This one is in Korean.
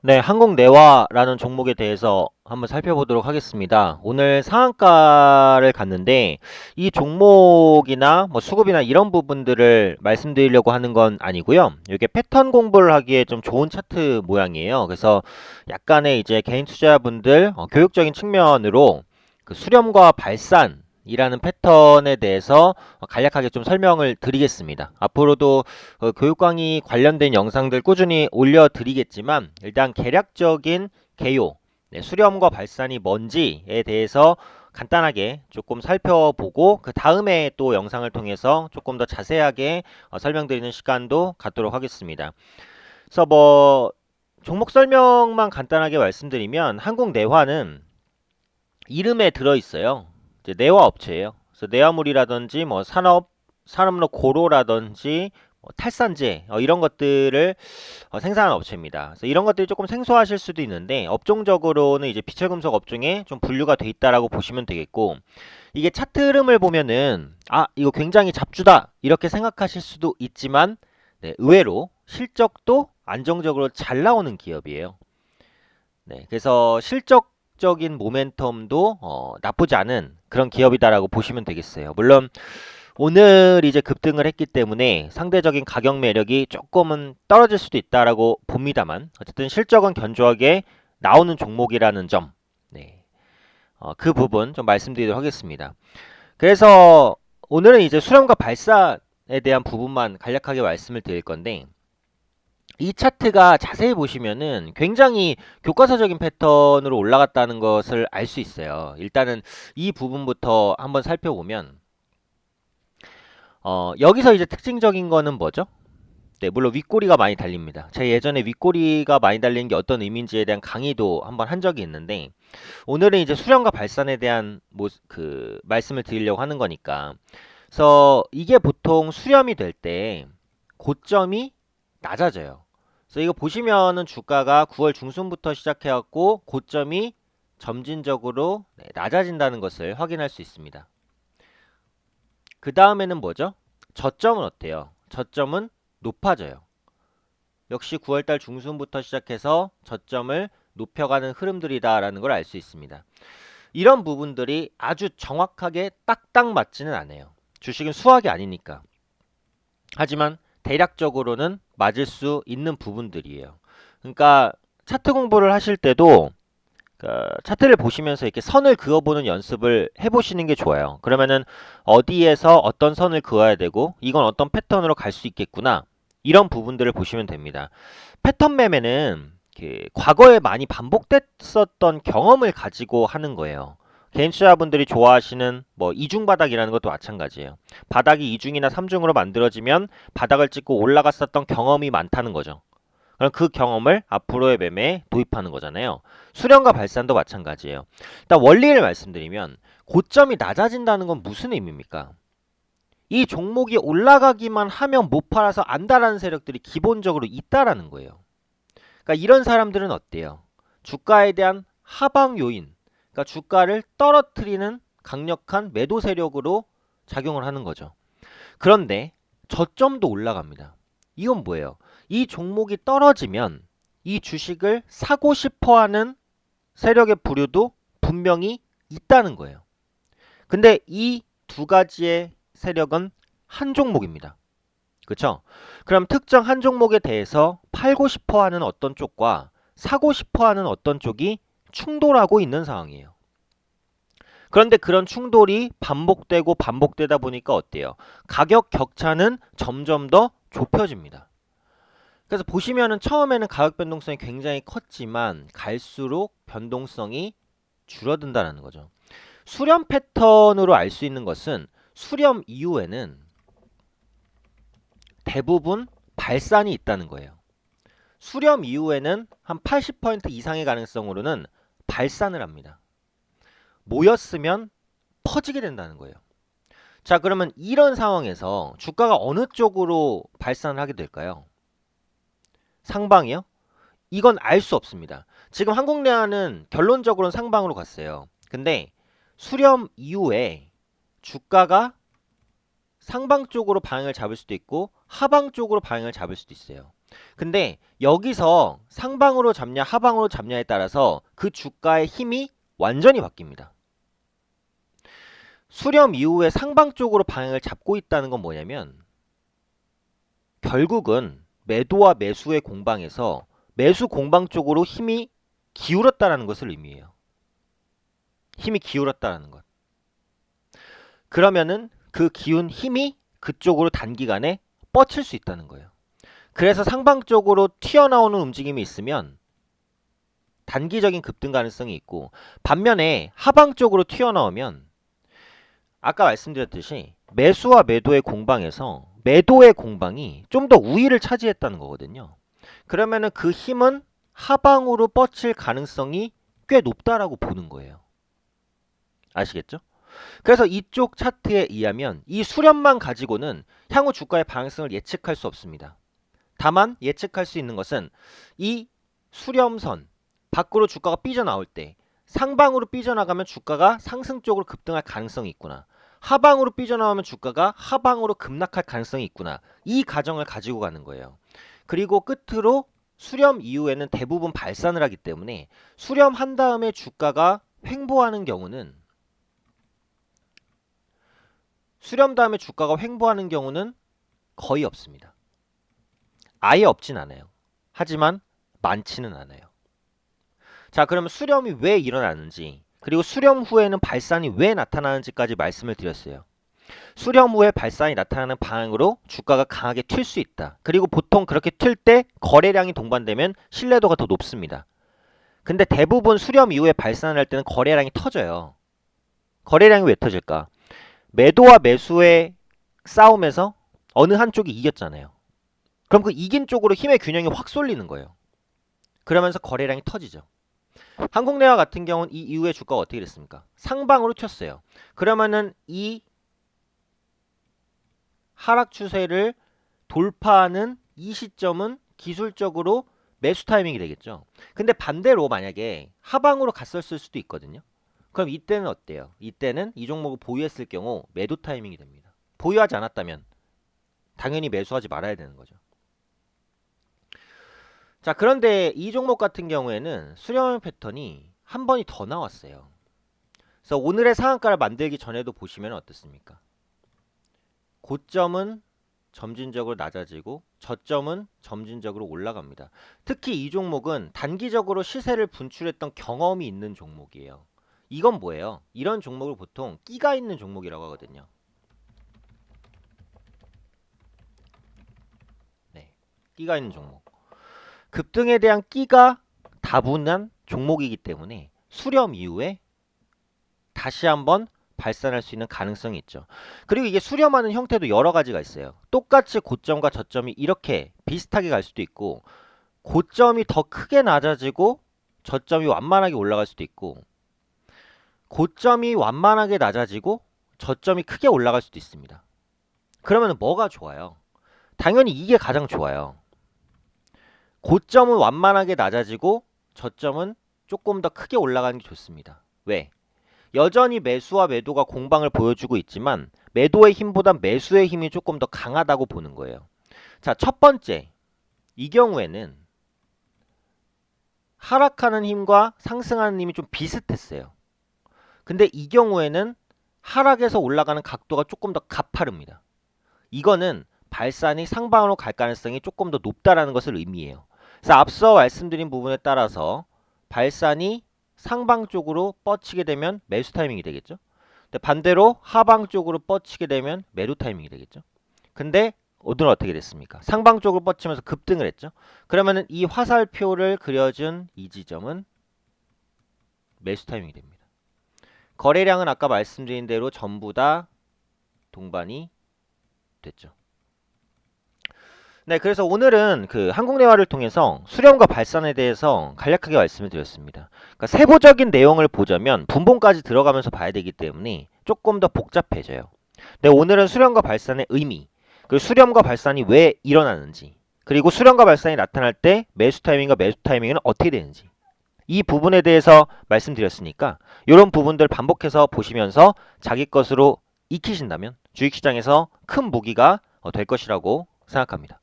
네, 항공내화라는 종목에 대해서 한번 살펴보도록 하겠습니다. 오늘 상한가를 갔는데 이 종목이나 뭐 수급이나 이런 부분들을 말씀드리려고 하는 건 아니고요. 이게 패턴 공부를 하기에 좀 좋은 차트 모양이에요. 그래서 약간의 이제 개인 투자자분들 교육적인 측면으로 그 수렴과 발산이라는 패턴에 대해서 간략하게 좀 설명을 드리겠습니다. 앞으로도 교육 강의 관련된 영상들 꾸준히 올려드리겠지만 일단 개략적인 개요, 네, 수렴과 발산이 뭔지에 대해서 간단하게 조금 살펴보고 그 다음에 또 영상을 통해서 조금 더 자세하게 설명드리는 시간도 갖도록 하겠습니다. 그래서 뭐 종목 설명만 간단하게 말씀드리면 한국내화는 이름에 들어있어요. 이제 내화 업체예요. 그래서 내화물이라든지 뭐 산업로 고로라든지 뭐 탈산제 이런 것들을 생산하는 업체입니다. 그래서 이런 것들이 조금 생소하실 수도 있는데 업종적으로는 이제 비철금속 업종에 좀 분류가 돼 있다라고 보시면 되겠고 이게 차트 흐름을 보면은 아 이거 굉장히 잡주다 이렇게 생각하실 수도 있지만 네, 의외로 실적도 안정적으로 잘 나오는 기업이에요. 네, 그래서 실적적인 모멘텀도 나쁘지 않은 그런 기업이다라고 보시면 되겠어요. 물론 오늘 이제 급등을 했기 때문에 상대적인 가격 매력이 조금은 떨어질 수도 있다라고 봅니다만 어쨌든 실적은 견조하게 나오는 종목이라는 점, 네, 그 부분 좀 말씀드리도록 하겠습니다. 그래서 오늘은 이제 수렴과 발산에 대한 부분만 간략하게 말씀을 드릴 건데 이 차트가 자세히 보시면은 굉장히 교과서적인 패턴으로 올라갔다는 것을 알 수 있어요. 일단은 이 부분부터 한번 살펴보면 여기서 이제 특징적인 거는 뭐죠? 네, 물론 윗꼬리가 많이 달립니다. 제가 예전에 윗꼬리가 많이 달리는 게 어떤 의미인지에 대한 강의도 한번 한 적이 있는데 오늘은 이제 수렴과 발산에 대한 그 말씀을 드리려고 하는 거니까 그래서 이게 보통 수렴이 될 때 고점이 낮아져요. 그래서 이거 보시면은 주가가 9월 중순부터 시작해갖고 고점이 점진적으로 낮아진다는 것을 확인할 수 있습니다. 그 다음에는 뭐죠? 저점은 어때요? 저점은 높아져요. 역시 9월달 중순부터 시작해서 저점을 높여가는 흐름들이다라는 걸 알 수 있습니다. 이런 부분들이 아주 정확하게 딱딱 맞지는 않아요. 주식은 수학이 아니니까. 하지만 대략적으로는 맞을 수 있는 부분들이에요. 그러니까 차트 공부를 하실 때도 차트를 보시면서 이렇게 선을 그어보는 연습을 해보시는 게 좋아요. 그러면은 어디에서 어떤 선을 그어야 되고 이건 어떤 패턴으로 갈 수 있겠구나 이런 부분들을 보시면 됩니다. 패턴 매매는 과거에 많이 반복됐었던 경험을 가지고 하는 거예요. 개인 투자분들이 좋아하시는 뭐 이중 바닥이라는 것도 마찬가지예요. 바닥이 2중이나 3중으로 만들어지면 바닥을 찍고 올라갔었던 경험이 많다는 거죠. 그럼 그 경험을 앞으로의 매매에 도입하는 거잖아요. 수렴과 발산도 마찬가지예요. 일단 원리를 말씀드리면 고점이 낮아진다는 건 무슨 의미입니까? 이 종목이 올라가기만 하면 못 팔아서 안다라는 세력들이 기본적으로 있다라는 거예요. 그러니까 이런 사람들은 어때요? 주가에 대한 하방 요인, 그러니까 주가를 떨어뜨리는 강력한 매도 세력으로 작용을 하는 거죠. 그런데 저점도 올라갑니다. 이건 뭐예요? 이 종목이 떨어지면 이 주식을 사고 싶어 하는 세력의 부류도 분명히 있다는 거예요. 근데 이 두 가지의 세력은 한 종목입니다. 그렇죠? 그럼 특정 한 종목에 대해서 팔고 싶어 하는 어떤 쪽과 사고 싶어 하는 어떤 쪽이 충돌하고 있는 상황이에요. 그런데 그런 충돌이 반복되고 반복되다 보니까 어때요? 가격 격차는 점점 더 좁혀집니다. 그래서 보시면은 처음에는 가격 변동성이 굉장히 컸지만 갈수록 변동성이 줄어든다는 거죠. 수렴 패턴으로 알 수 있는 것은 수렴 이후에는 대부분 발산이 있다는 거예요. 수렴 이후에는 한 80% 이상의 가능성으로는 발산을 합니다. 모였으면 퍼지게 된다는 거예요. 자, 그러면 이런 상황에서 주가가 어느 쪽으로 발산을 하게 될까요? 상방이요? 이건 알 수 없습니다. 지금 한국내화는 결론적으로는 상방으로 갔어요. 근데 수렴 이후에 주가가 상방 쪽으로 방향을 잡을 수도 있고 하방 쪽으로 방향을 잡을 수도 있어요. 근데 여기서 상방으로 잡냐 하방으로 잡냐에 따라서 그 주가의 힘이 완전히 바뀝니다. 수렴 이후에 상방 쪽으로 방향을 잡고 있다는 건 뭐냐면 결국은 매도와 매수의 공방에서 매수 공방 쪽으로 힘이 기울었다는 것을 의미해요. 힘이 기울었다는 것. 그러면은 그 기운 힘이 그쪽으로 단기간에 뻗칠 수 있다는 거예요. 그래서 상방 쪽으로 튀어나오는 움직임이 있으면 단기적인 급등 가능성이 있고, 반면에 하방 쪽으로 튀어나오면 아까 말씀드렸듯이 매수와 매도의 공방에서 매도의 공방이 좀 더 우위를 차지했다는 거거든요. 그러면은 그 힘은 하방으로 뻗칠 가능성이 꽤 높다라고 보는 거예요. 아시겠죠? 그래서 이쪽 차트에 의하면 이 수렴만 가지고는 향후 주가의 방향성을 예측할 수 없습니다. 다만 예측할 수 있는 것은 이 수렴선 밖으로 주가가 삐져나올 때 상방으로 삐져나가면 주가가 상승 쪽으로 급등할 가능성이 있구나. 하방으로 삐져나오면 주가가 하방으로 급락할 가능성이 있구나. 이 가정을 가지고 가는 거예요. 그리고 끝으로 수렴 이후에는 대부분 발산을 하기 때문에 수렴한 다음에 주가가 횡보하는 경우는 거의 없습니다. 아예 없진 않아요. 하지만 많지는 않아요. 자, 그러면 수렴이 왜 일어나는지, 그리고 수렴 후에는 발산이 왜 나타나는지까지 말씀을 드렸어요. 수렴 후에 발산이 나타나는 방향으로 주가가 강하게 튈 수 있다. 그리고 보통 그렇게 튈 때 거래량이 동반되면 신뢰도가 더 높습니다. 근데 대부분 수렴 이후에 발산을 할 때는 거래량이 터져요. 거래량이 왜 터질까? 매도와 매수의 싸움에서 어느 한쪽이 이겼잖아요. 그럼 그 이긴 쪽으로 힘의 균형이 확 쏠리는 거예요. 그러면서 거래량이 터지죠. 한국내화 같은 경우는 이 이후에 주가가 어떻게 됐습니까? 상방으로 튀었어요. 그러면은 이 하락 추세를 돌파하는 이 시점은 기술적으로 매수 타이밍이 되겠죠. 근데 반대로 만약에 하방으로 갔었을 수도 있거든요. 그럼 이때는 어때요? 이때는 이 종목을 보유했을 경우 매도 타이밍이 됩니다. 보유하지 않았다면 당연히 매수하지 말아야 되는 거죠. 자, 그런데 이 종목 같은 경우에는 수렴 패턴이 한 번이 더 나왔어요. 그래서 오늘의 상한가를 만들기 전에도 보시면 어떻습니까? 고점은 점진적으로 낮아지고 저점은 점진적으로 올라갑니다. 특히 이 종목은 단기적으로 시세를 분출했던 경험이 있는 종목이에요. 이건 뭐예요? 이런 종목을 보통 끼가 있는 종목이라고 하거든요. 네, 끼가 있는 종목. 급등에 대한 끼가 다분한 종목이기 때문에 수렴 이후에 다시 한번 발산할 수 있는 가능성이 있죠. 그리고 이게 수렴하는 형태도 여러 가지가 있어요. 똑같이 고점과 저점이 이렇게 비슷하게 갈 수도 있고, 고점이 더 크게 낮아지고 저점이 완만하게 올라갈 수도 있고, 고점이 완만하게 낮아지고 저점이 크게 올라갈 수도 있습니다. 그러면 뭐가 좋아요? 당연히 이게 가장 좋아요. 고점은 완만하게 낮아지고 저점은 조금 더 크게 올라가는 게 좋습니다. 왜? 여전히 매수와 매도가 공방을 보여주고 있지만 매도의 힘보다 매수의 힘이 조금 더 강하다고 보는 거예요. 자, 첫 번째, 이 경우에는 하락하는 힘과 상승하는 힘이 좀 비슷했어요. 근데 이 경우에는 하락에서 올라가는 각도가 조금 더 가파릅니다. 이거는 발산이 상방으로 갈 가능성이 조금 더 높다라는 것을 의미해요. 그래서 앞서 말씀드린 부분에 따라서 발산이 상방 쪽으로 뻗치게 되면 매수 타이밍이 되겠죠. 근데 반대로 하방 쪽으로 뻗치게 되면 매도 타이밍이 되겠죠. 근데 오늘은 어떻게 됐습니까? 상방 쪽으로 뻗치면서 급등을 했죠. 그러면은 이 화살표를 그려준 이 지점은 매수 타이밍이 됩니다. 거래량은 아까 말씀드린 대로 전부 다 동반이 됐죠. 네, 그래서 오늘은 그 한국내화를 통해서 수렴과 발산에 대해서 간략하게 말씀을 드렸습니다. 그러니까 세부적인 내용을 보자면 분봉까지 들어가면서 봐야 되기 때문에 조금 더 복잡해져요. 네, 오늘은 수렴과 발산의 의미, 그리고 수렴과 발산이 왜 일어나는지, 그리고 수렴과 발산이 나타날 때 매수 타이밍과 매수 타이밍은 어떻게 되는지, 이 부분에 대해서 말씀드렸으니까 이런 부분들 반복해서 보시면서 자기 것으로 익히신다면 주식시장에서 큰 무기가 될 것이라고 생각합니다.